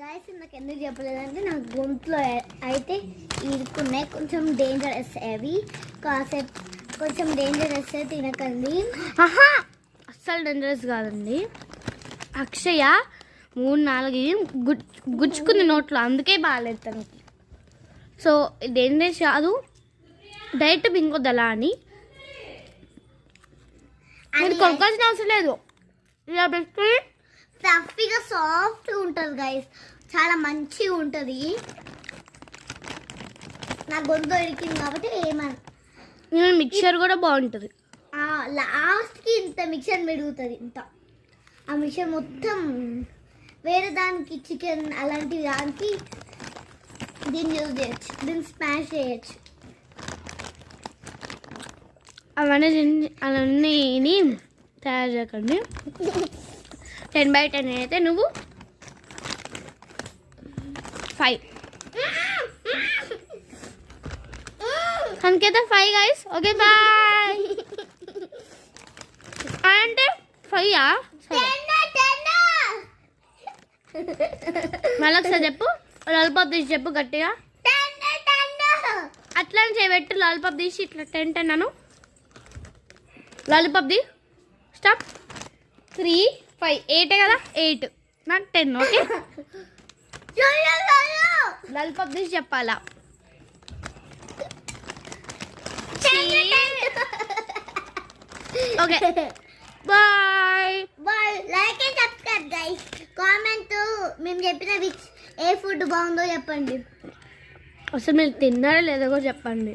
Guys నాకు ఎందుకు చెప్పలేదంటే నాకు గొంతులో అయితే ఇరుక్కున్నాయి, కొంచెం డేంజరస్ అవి, కాసేపు కొంచెం డేంజరస్ తినకండి. అస్సలు డేంజరస్ కాదండి. అక్షయ 3-4 గుచ్చుకుంది నోట్లో, అందుకే బాగాలేదు తనకి. సో డేంజరస్ కాదు, డైరెక్ట్ మింగొద్దు అలా అని మీరు కొనుక్కోవాల్సిన అవసరం లేదు. ఇలా పెట్టుకుని ఫ్లఫీగా సాఫ్ట్ ఉంటుంది గైస్, చాలా మంచిగా ఉంటుంది. నా గొంతు ఇరికింది కాబట్టి ఏమన్నా మిక్చర్ కూడా బాగుంటుంది. లాస్ట్కి ఇంత మిక్చర్ మెరుగుతుంది, ఇంత ఆ మిక్చర్ మొత్తం వేరే దానికి చికెన్ అలాంటి దానికి దీన్ని యూజ్ చేయొచ్చు, దీన్ని స్మాష్ చేయొచ్చు. అవన్నీ తయారు చేయకండి. 10/10 అయితే నువ్వు 5 సంకేత 5 గైస్. Okay bye. అంటే 5 మళ్ళీ ఒకసారి చెప్పు, లాలిపాప్ తీసి చెప్పు గట్టిగా. అట్లా చేయబెట్టు, లాలిపాప్ తీసి ఇట్లా 10 అన్నాను. Lollipop the stop. 3 5 8 కదా, 8 నాకు 10. ఓకే లాలిపాప్ తీసి చెప్పాలా. Okay bye. Like and subscribe guys. Comment మేము చెప్పిన ఏ ఫుడ్ బాగుందో చెప్పండి. అసలు మీరు తిన్నారా లేదో కూడా చెప్పండి.